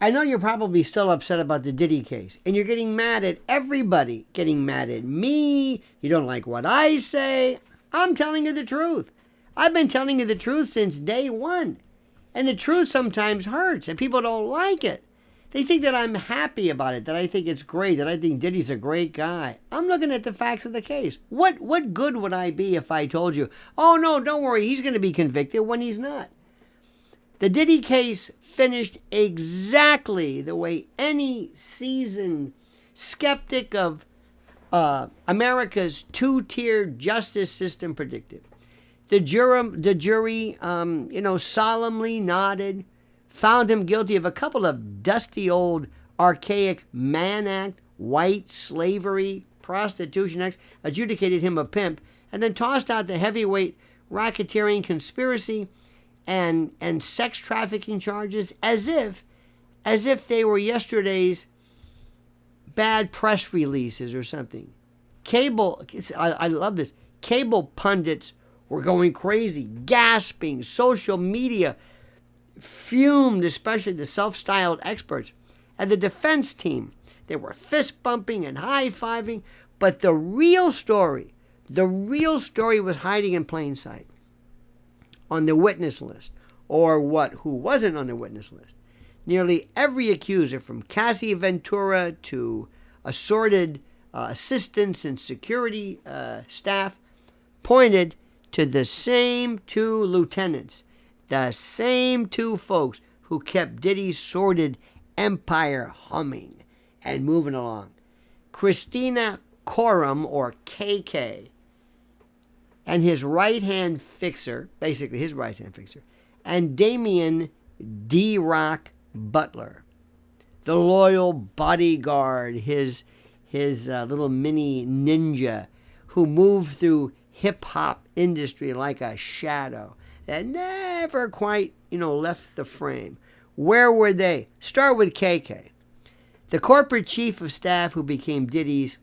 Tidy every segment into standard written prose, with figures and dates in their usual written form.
I know you're probably still upset about the Diddy case, and you're getting mad at everybody, getting mad at me. You don't like what I say. I'm telling you the truth. I've been telling you the truth since day one. And the truth sometimes hurts, and people don't like it. They think that I'm happy about it, that I think it's great, that I think Diddy's a great guy. I'm looking at the facts of the case. What good would I be if I told you, oh, no, don't worry, he's going to be convicted, when he's not? The Diddy case finished exactly the way any seasoned skeptic of America's two-tiered justice system predicted. The jury, solemnly nodded, found him guilty of a couple of dusty old archaic Mann Act, white slavery, prostitution acts, adjudicated him a pimp, and then tossed out the heavyweight racketeering conspiracy and sex trafficking charges as if they were yesterday's bad press releases or something. I love this. Cable pundits were going crazy, gasping. Social media fumed, especially the self-styled experts. And the defense team, they were fist-bumping and high-fiving. But the real story was hiding in plain sight. On the witness list, or who wasn't on the witness list. Nearly every accuser, from Cassie Ventura to assorted assistants and security staff, pointed to the same two lieutenants, the same two folks who kept Diddy's sordid empire humming and moving along. Kristina Khorram, or KK, and his right-hand fixer, basically his right-hand fixer, and Damion D-Roc Butler, the loyal bodyguard, his little mini ninja who moved through hip-hop industry like a shadow that never quite, left the frame. Where were they? Start with KK, the corporate chief of staff who became Diddy's,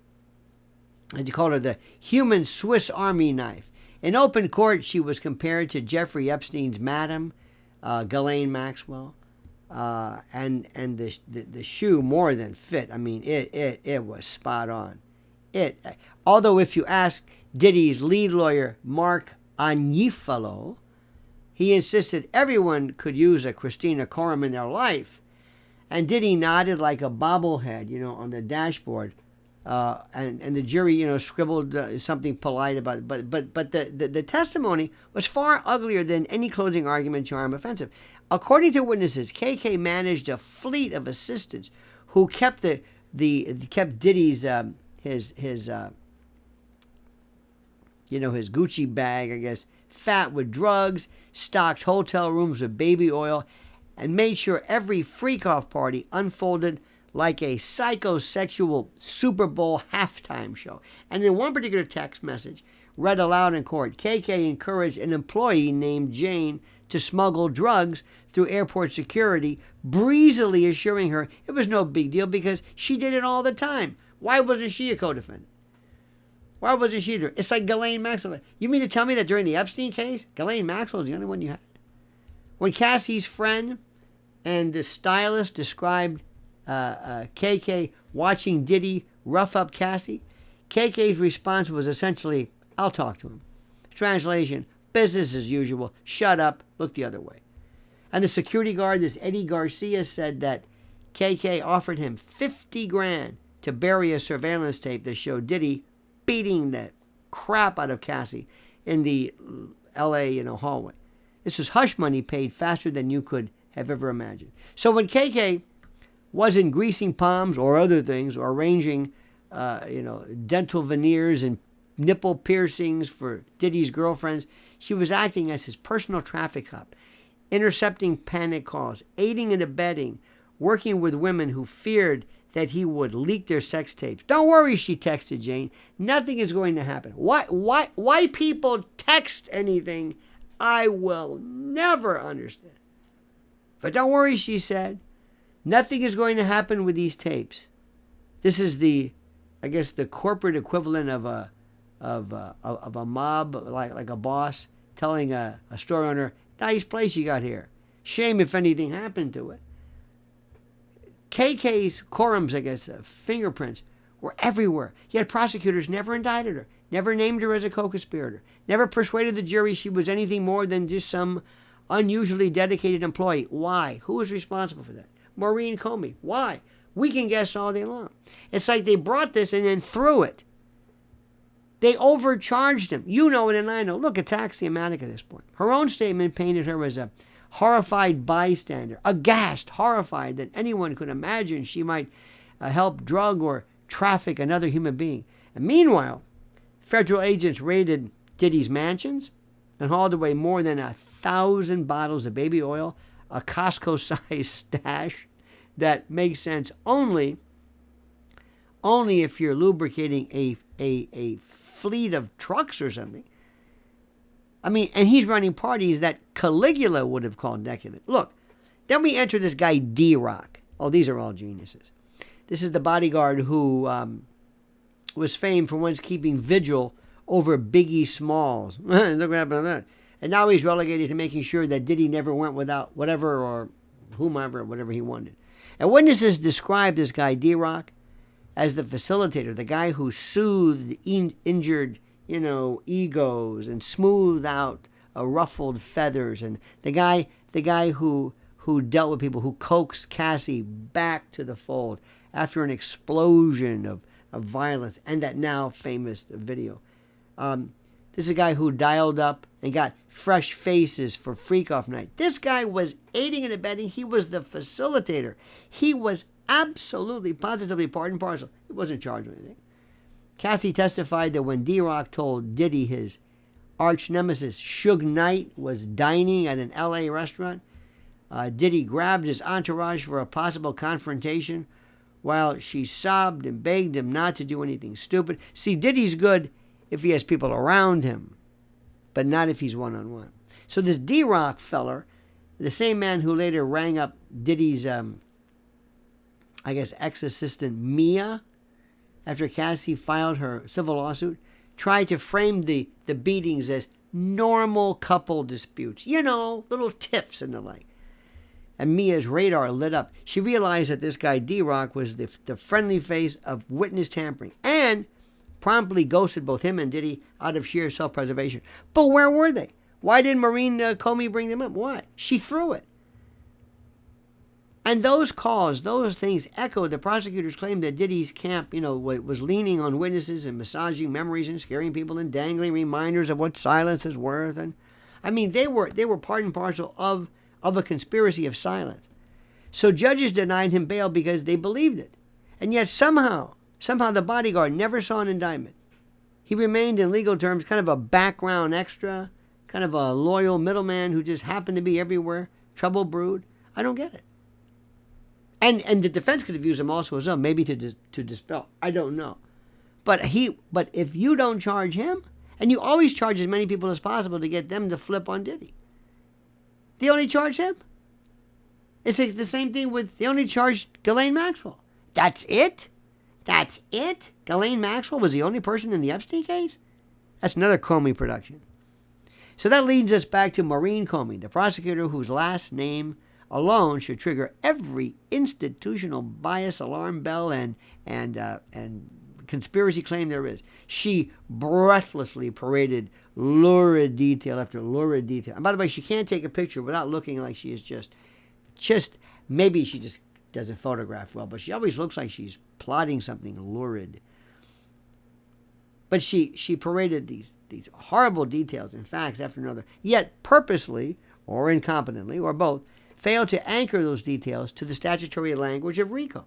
as you call her, the human Swiss Army knife. In open court, she was compared to Jeffrey Epstein's madam, Ghislaine Maxwell, and the shoe more than fit. I mean, it was spot on. Although if you ask Diddy's lead lawyer, Mark Agnifilo, he insisted everyone could use a Kristina Khorram in their life, and Diddy nodded like a bobblehead, on the dashboard. And the jury, scribbled something polite about it. But the testimony was far uglier than any closing argument charm offensive. According to witnesses, KK managed a fleet of assistants who kept kept Diddy's his Gucci bag, I guess, fat with drugs, stocked hotel rooms with baby oil, and made sure every freak-off party unfolded like a psychosexual Super Bowl halftime show. And in one particular text message, read aloud in court, KK encouraged an employee named Jane to smuggle drugs through airport security, breezily assuring her it was no big deal because she did it all the time. Why wasn't she a co-defendant? Why wasn't she there? It's like Ghislaine Maxwell. You mean to tell me that during the Epstein case, Ghislaine Maxwell was the only one you had? When Cassie's friend and the stylist described KK watching Diddy rough up Cassie, KK's response was essentially, I'll talk to him. Translation, business as usual, shut up, look the other way. And the security guard, this Eddie Garcia, said that KK offered him 50 grand to bury a surveillance tape that showed Diddy beating the crap out of Cassie in the LA hallway. This was hush money paid faster than you could have ever imagined. So when KK wasn't greasing palms or other things, or arranging, dental veneers and nipple piercings for Diddy's girlfriends, she was acting as his personal traffic cop, intercepting panic calls, aiding and abetting, working with women who feared that he would leak their sex tapes. Don't worry, she texted Jane. Nothing is going to happen. Why people text anything, I will never understand. But don't worry, she said. Nothing is going to happen with these tapes. This is the corporate equivalent of a mob, like a boss telling a store owner, nice place you got here. Shame if anything happened to it. KK's, Khorram's, I guess, fingerprints were everywhere. Yet prosecutors never indicted her, never named her as a co-conspirator, never persuaded the jury she was anything more than just some unusually dedicated employee. Why? Who was responsible for that? Maureen Comey. Why? We can guess all day long. It's like they brought this and then threw it. They overcharged him. You know it and I know. Look, it's axiomatic at this point. Her own statement painted her as a horrified bystander, aghast, horrified that anyone could imagine she might help drug or traffic another human being. And meanwhile, federal agents raided Diddy's mansions and hauled away more than 1,000 bottles of baby oil, a Costco-sized stash that makes sense only if you're lubricating a fleet of trucks or something. I mean, and he's running parties that Caligula would have called decadent. Look, then we enter this guy D-Roc. Oh, these are all geniuses. This is the bodyguard who was famed for once keeping vigil over Biggie Smalls. Look what happened to that. And now he's relegated to making sure that Diddy never went without whatever or whomever, whatever he wanted. And witnesses described this guy D-Roc as the facilitator, the guy who soothed injured, egos and smoothed out ruffled feathers, and the guy who dealt with people, who coaxed Cassie back to the fold after an explosion of violence and that now famous video. This is a guy who dialed up and got fresh faces for freak-off night. This guy was aiding and abetting. He was the facilitator. He was absolutely, positively part and parcel. He wasn't charged with anything. Cassie testified that when D-Roc told Diddy his arch nemesis Suge Knight was dining at an L.A. restaurant, Diddy grabbed his entourage for a possible confrontation while she sobbed and begged him not to do anything stupid. See, Diddy's good if he has people around him, but not if he's one-on-one. So this D-Roc feller, the same man who later rang up Diddy's, ex-assistant Mia, after Cassie filed her civil lawsuit, tried to frame the beatings as normal couple disputes. Little tiffs and the like. And Mia's radar lit up. She realized that this guy D-Roc was the friendly face of witness tampering and promptly ghosted both him and Diddy out of sheer self-preservation. But where were they? Why did Maureen Comey bring them up? Why? She threw it. And those calls, those things echoed the prosecutor's claim that Diddy's camp, was leaning on witnesses and massaging memories and scaring people and dangling reminders of what silence is worth. And I mean, they were part and parcel of a conspiracy of silence. So judges denied him bail because they believed it. And yet somehow the bodyguard never saw an indictment. He remained, in legal terms, kind of a background extra, kind of a loyal middleman who just happened to be everywhere, trouble brewed. I don't get it. And the defense could have used him also as well, maybe to dispel. I don't know. But if you don't charge him, and you always charge as many people as possible to get them to flip on Diddy. They only charge him. It's like the same thing with, they only charged Ghislaine Maxwell. That's it? That's it? Ghislaine Maxwell was the only person in the Epstein case? That's another Comey production. So that leads us back to Maureen Comey, the prosecutor whose last name alone should trigger every institutional bias alarm bell and conspiracy claim there is. She breathlessly paraded lurid detail after lurid detail. And by the way, she can't take a picture without looking like she is just maybe she just doesn't photograph well, but she always looks like she's plotting something lurid. But she paraded these horrible details and facts after another, yet purposely or incompetently or both failed to anchor those details to the statutory language of RICO.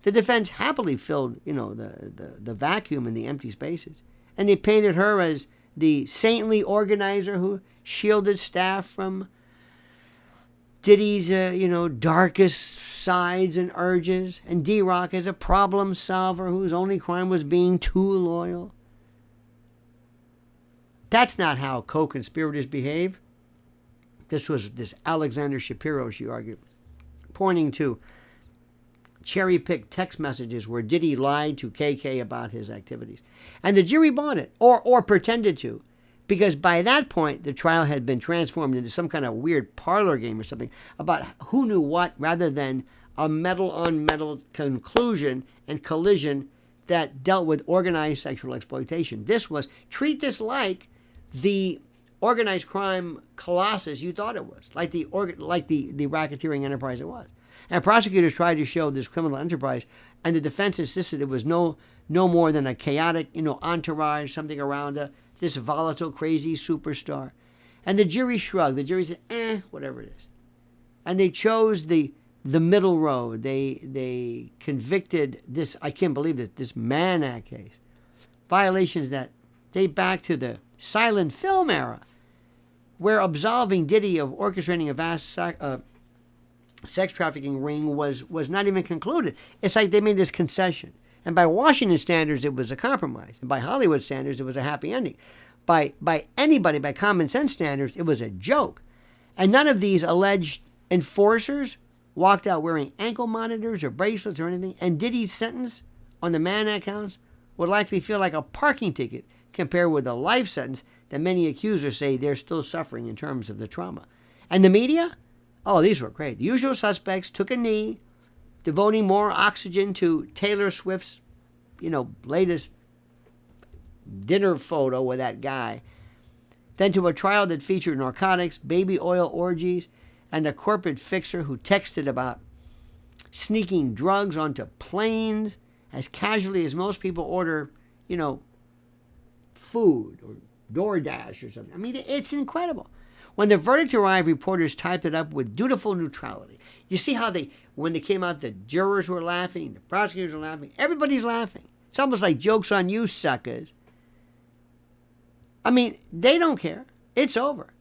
The defense happily filled, the vacuum in the empty spaces, and they painted her as the saintly organizer who shielded staff from Diddy's, darkest sides and urges, and D-Roc as a problem solver whose only crime was being too loyal. That's not how co-conspirators behave. This was this Alexander Shapiro, she argued, pointing to cherry-picked text messages where Diddy lied to KK about his activities. And the jury bought it, or pretended to, because by that point, the trial had been transformed into some kind of weird parlor game or something about who knew what rather than a metal-on-metal conclusion and collision that dealt with organized sexual exploitation. This was, treat this like the organized crime colossus you thought it was, like the racketeering enterprise it was. And prosecutors tried to show this criminal enterprise, and the defense insisted it was no more than a chaotic, entourage, something around this volatile, crazy superstar. And the jury shrugged. The jury said, whatever it is. And they chose the middle road. They convicted this, I can't believe it, this Mann Act case. Violations that date back to the silent film era, where absolving Diddy of orchestrating a vast sex trafficking ring was not even concluded. It's like they made this concession. And by Washington standards, it was a compromise. And by Hollywood standards, it was a happy ending. By anybody, by common sense standards, it was a joke. And none of these alleged enforcers walked out wearing ankle monitors or bracelets or anything. And Diddy's sentence on the Mann Act counts would likely feel like a parking ticket compared with a life sentence that many accusers say they're still suffering in terms of the trauma. And the media? Oh, these were great. The usual suspects took a knee, devoting more oxygen to Taylor Swift's, latest dinner photo with that guy than to a trial that featured narcotics, baby oil orgies, and a corporate fixer who texted about sneaking drugs onto planes as casually as most people order, food or DoorDash or something. I mean, it's incredible. When the verdict arrived, reporters typed it up with dutiful neutrality. You see how when they came out, the jurors were laughing, the prosecutors were laughing, everybody's laughing. It's almost like jokes on you, suckers. I mean, they don't care. It's over.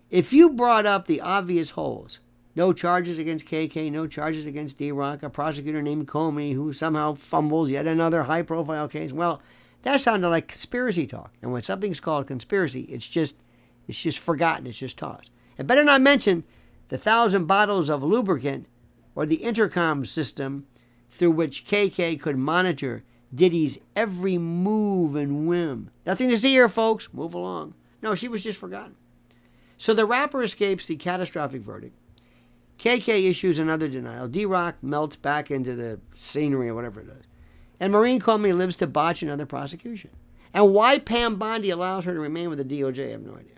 If you brought up the obvious holes, no charges against KK, no charges against D-Roc, a prosecutor named Comey who somehow fumbles yet another high-profile case, well, that sounded like conspiracy talk. And when something's called conspiracy, it's just forgotten. It's just tossed. And better not mention the 1,000 bottles of lubricant or the intercom system through which KK could monitor Diddy's every move and whim. Nothing to see here, folks. Move along. No, she was just forgotten. So the rapper escapes the catastrophic verdict. KK issues another denial. D-Roc melts back into the scenery or whatever it is. And Maureen Comey lives to botch another prosecution. And why Pam Bondi allows her to remain with the DOJ, I have no idea.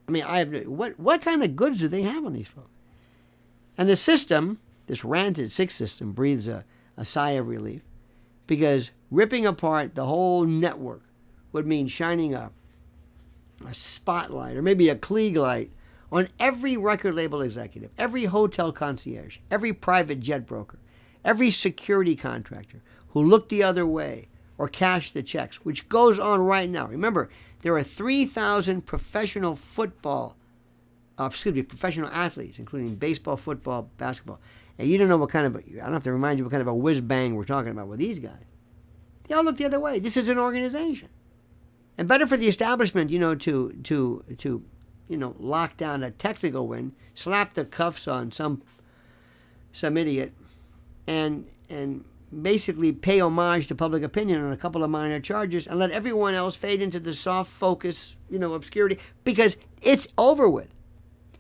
I mean, I have no, what kind of goods do they have on these folks? And the system, this ranted six system, breathes a sigh of relief, because ripping apart the whole network would mean shining a spotlight or maybe a Klieg light on every record label executive, every hotel concierge, every private jet broker, every security contractor who looked the other way or cashed the checks, which goes on right now. Remember, there are 3,000 professional athletes, including baseball, football, basketball. And you don't know what kind of, I don't have to remind you what kind of a whiz-bang we're talking about with these guys. They all look the other way. This is an organization. And better for the establishment, to lock down a technical win, slap the cuffs on some idiot, and basically pay homage to public opinion on a couple of minor charges and let everyone else fade into the soft focus, obscurity, because it's over with.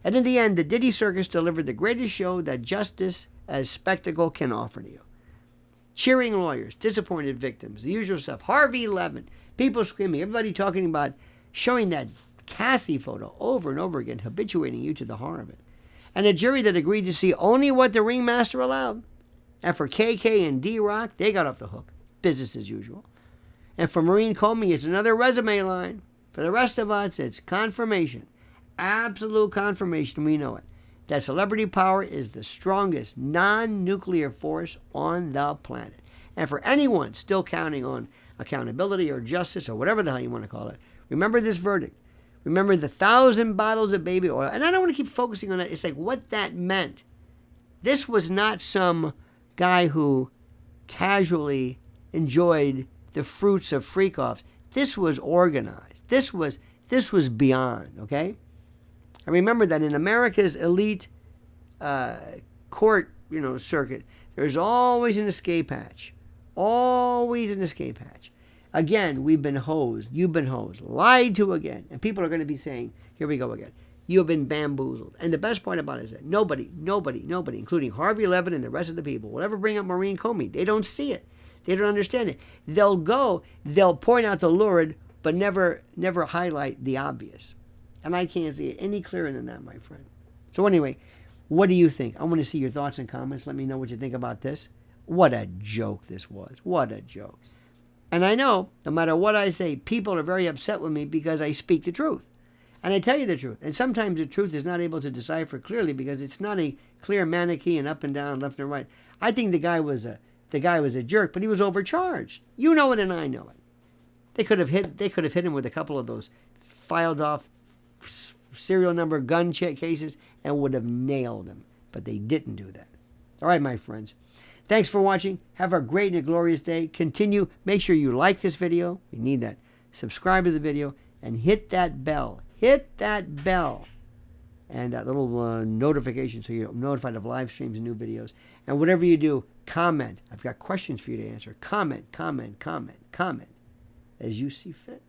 And in the end, the Diddy Circus delivered the greatest show that justice as spectacle can offer to you. Cheering lawyers, disappointed victims, the usual stuff. Harvey Levin, people screaming, everybody talking about showing that Cassie photo over and over again, habituating you to the horror of it. And a jury that agreed to see only what the ringmaster allowed. And for KK and D-Roc, they got off the hook. Business as usual. And for Maureen Comey, it's another resume line. For the rest of us, it's confirmation. Absolute confirmation, we know it. That celebrity power is the strongest non-nuclear force on the planet. And for anyone still counting on accountability or justice or whatever the hell you want to call it, remember this verdict. Remember the 1,000 bottles of baby oil. And I don't want to keep focusing on that. It's like what that meant. This was not some guy who casually enjoyed the fruits of freak-offs. This was organized. This was beyond, okay? I remember that in America's elite court, circuit, there's always an escape hatch. Always an escape hatch. Again, we've been hosed. You've been hosed. Lied to again. And people are going to be saying, here we go again. You have been bamboozled. And the best part about it is that nobody, including Harvey Levin and the rest of the people, will ever bring up Maureen Comey. They don't see it. They don't understand it. They'll point out the lurid, but never highlight the obvious. And I can't see it any clearer than that, my friend. So anyway, what do you think? I want to see your thoughts and comments. Let me know what you think about this. What a joke this was. What a joke. And I know, no matter what I say, people are very upset with me because I speak the truth. And I tell you the truth. And sometimes the truth is not able to decipher clearly because it's not a clear Manichaean up and down, left and right. I think the guy was a jerk, but he was overcharged. You know it and I know it. They could have hit him with a couple of those filed off serial number gun cases and would have nailed him. But they didn't do that. All right, my friends. Thanks for watching. Have a great and a glorious day. Continue. Make sure you like this video. We need that. Subscribe to the video and hit that bell. Hit that bell and that little notification so you're notified of live streams and new videos. And whatever you do, comment. I've got questions for you to answer. Comment as you see fit.